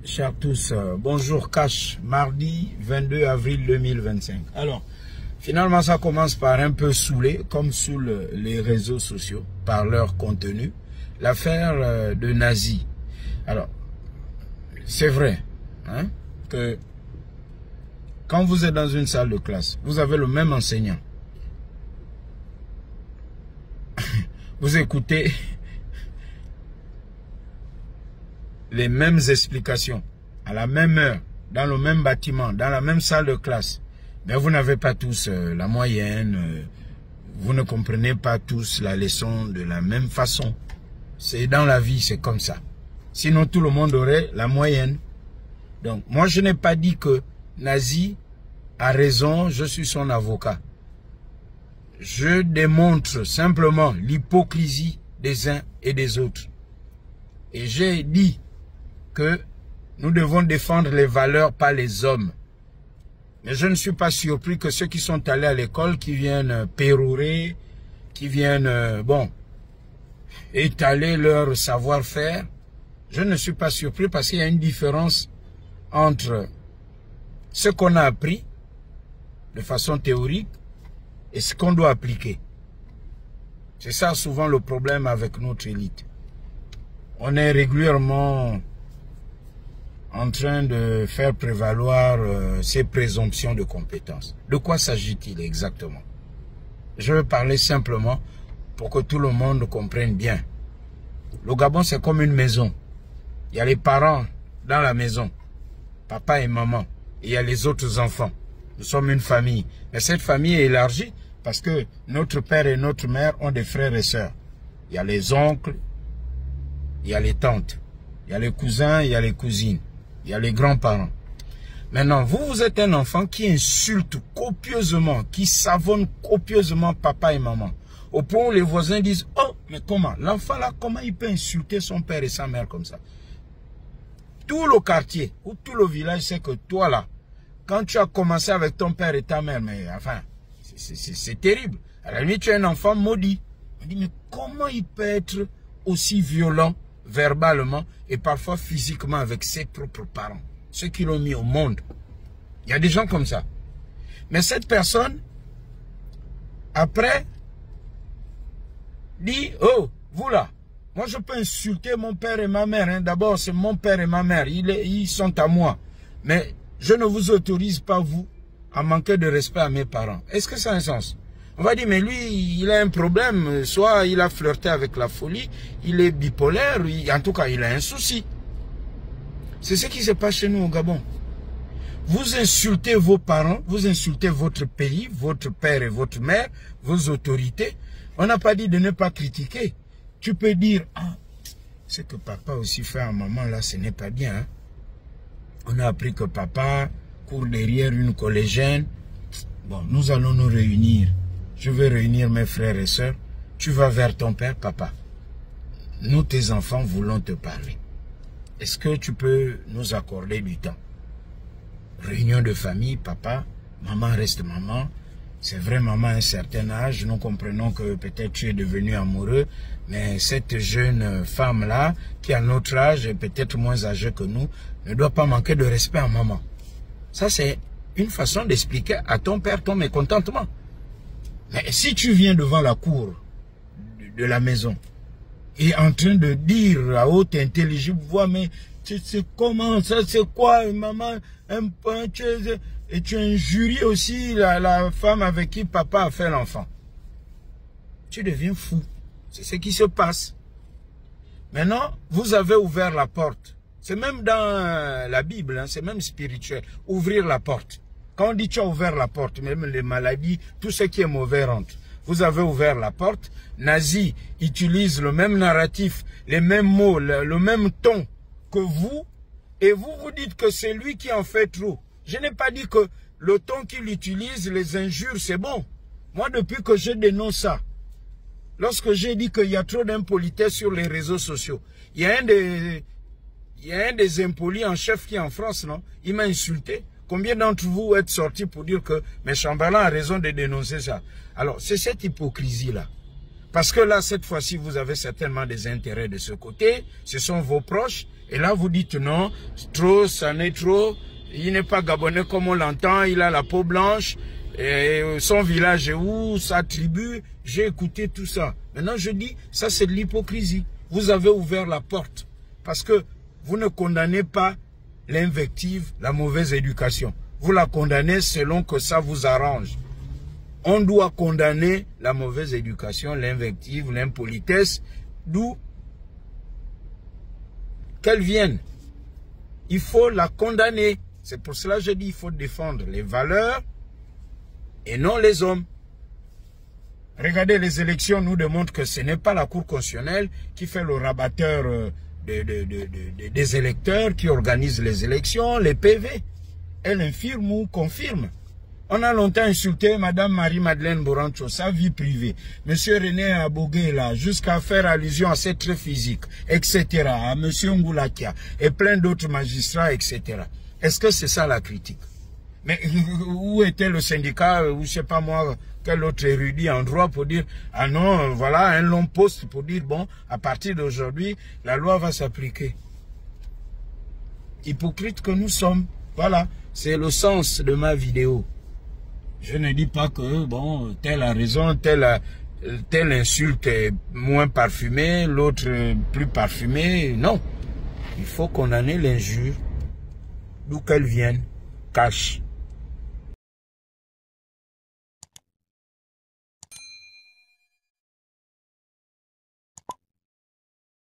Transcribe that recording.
Chers tous, bonjour Cash, mardi 22 avril 2025. Alors, finalement ça commence par un peu saouler, comme saoule les réseaux sociaux, par leur contenu, l'affaire de Nazi. Alors, c'est vrai hein, que quand vous êtes dans une salle de classe, vous avez le même enseignant. Vous écoutez les mêmes explications, à la même heure, dans le même bâtiment, dans la même salle de classe. Mais vous n'avez pas tous la moyenne, vous ne comprenez pas tous la leçon de la même façon. C'est dans la vie, c'est comme ça. Sinon, tout le monde aurait la moyenne. Donc, moi, je n'ai pas dit que Nazi a raison, je suis son avocat. Je démontre simplement l'hypocrisie des uns et des autres. Et j'ai dit que nous devons défendre les valeurs, pas les hommes. Mais je ne suis pas surpris que ceux qui sont allés à l'école, qui viennent pérorer, qui viennent, étaler leur savoir-faire, je ne suis pas surpris parce qu'il y a une différence entre ce qu'on a appris de façon théorique et ce qu'on doit appliquer. C'est ça souvent le problème avec notre élite. On est régulièrement en train de faire prévaloir ces présomptions de compétences. De quoi s'agit-il exactement? Je vais parler simplement pour que tout le monde comprenne bien. Le Gabon, c'est comme une maison. Il y a les parents dans la maison, papa et maman, et il y a les autres enfants. Nous sommes une famille. Mais cette famille est élargie parce que notre père et notre mère ont des frères et sœurs. Il y a les oncles, il y a les tantes, il y a les cousins, il y a les cousines, il y a les grands-parents. Maintenant, vous êtes un enfant qui insulte copieusement, qui savonne copieusement papa et maman. Au point où les voisins disent, oh, mais comment? L'enfant là, comment il peut insulter son père et sa mère comme ça? Tout le quartier ou tout le village sait que toi là, quand tu as commencé avec ton père et ta mère, mais enfin, c'est terrible. À la limite, tu es un enfant maudit. On dit, mais comment il peut être aussi violent verbalement et parfois physiquement avec ses propres parents, ceux qui l'ont mis au monde? Il y a des gens comme ça. Mais cette personne, après, dit, oh, vous là, moi je peux insulter mon père et ma mère. Hein. D'abord, c'est mon père et ma mère, ils sont à moi. Mais je ne vous autorise pas, vous, à manquer de respect à mes parents. Est-ce que ça a un sens? On va dire, mais lui, il a un problème. Soit il a flirté avec la folie, il est bipolaire, en tout cas, il a un souci. C'est ce qui se passe chez nous au Gabon. Vous insultez vos parents, vous insultez votre pays, votre père et votre mère, vos autorités. On n'a pas dit de ne pas critiquer. Tu peux dire, ah, ce que papa aussi fait à maman, là, ce n'est pas bien. Hein? On a appris que papa court derrière une collégienne. Bon, nous allons nous réunir. Je vais réunir mes frères et sœurs. Tu vas vers ton père, papa. Nous, tes enfants, voulons te parler. Est-ce que tu peux nous accorder du temps? Réunion de famille, papa, maman reste maman. C'est vrai, maman a un certain âge. Nous comprenons que peut-être tu es devenu amoureux. Mais cette jeune femme-là, qui a notre âge et peut-être moins âgée que nous, ne doit pas manquer de respect à maman. Ça, c'est une façon d'expliquer à ton père ton mécontentement. Mais si tu viens devant la cour de la maison et en train de dire à haute intelligible voix, mais c'est comment ça, c'est quoi, maman, et tu injuries aussi la femme avec qui papa a fait l'enfant. Tu deviens fou. C'est ce qui se passe. Maintenant, vous avez ouvert la porte. C'est même dans la Bible, hein, c'est même spirituel. Ouvrir la porte. Quand on dit tu as ouvert la porte, même les maladies, tout ce qui est mauvais rentre. Vous avez ouvert la porte. Nazi utilise le même narratif, les mêmes mots, le même ton que vous. Et vous vous dites que c'est lui qui en fait trop. Je n'ai pas dit que le ton qu'il utilise, les injures, c'est bon. Moi, depuis que je dénonce ça, lorsque j'ai dit qu'il y a trop d'impolitesse sur les réseaux sociaux, il y a un des impolis en chef qui est en France, non? Il m'a insulté. Combien d'entre vous êtes sortis pour dire que mais Chamberlain a raison de dénoncer ça? Alors, c'est cette hypocrisie-là. Parce que là, cette fois-ci, vous avez certainement des intérêts de ce côté. Ce sont vos proches. Et là, vous dites non, trop, ça n'est trop. Il n'est pas gabonais comme on l'entend. Il a la peau blanche. Et son village est où? Sa tribu. J'ai écouté tout ça. Maintenant, je dis, ça c'est de l'hypocrisie. Vous avez ouvert la porte. Parce que vous ne condamnez pas l'invective, la mauvaise éducation. Vous la condamnez selon que ça vous arrange. On doit condamner la mauvaise éducation, l'invective, l'impolitesse, d'où qu'elle vienne. Il faut la condamner. C'est pour cela que je dis qu'il faut défendre les valeurs et non les hommes. Regardez, les élections nous démontrent que ce n'est pas la Cour constitutionnelle qui fait le rabatteur des électeurs, qui organise les élections, les PV. Elle infirme ou confirme. On a longtemps insulté Madame Marie-Madeleine Borancho, sa vie privée. Monsieur René Abogué là, jusqu'à faire allusion à ses traits physiques, etc. À Monsieur Ngoulakia et plein d'autres magistrats, etc. Est-ce que c'est ça la critique? Mais où était le syndicat, ou je sais pas moi, quel autre érudit en droit pour dire, ah non, voilà un long poste pour dire, bon, à partir d'aujourd'hui, la loi va s'appliquer. Hypocrite que nous sommes. Voilà, c'est le sens de ma vidéo. Je ne dis pas que, bon, telle a raison, telle insulte est moins parfumée, l'autre plus parfumée. Non. Il faut condamner l'injure, d'où qu'elle vienne, cache.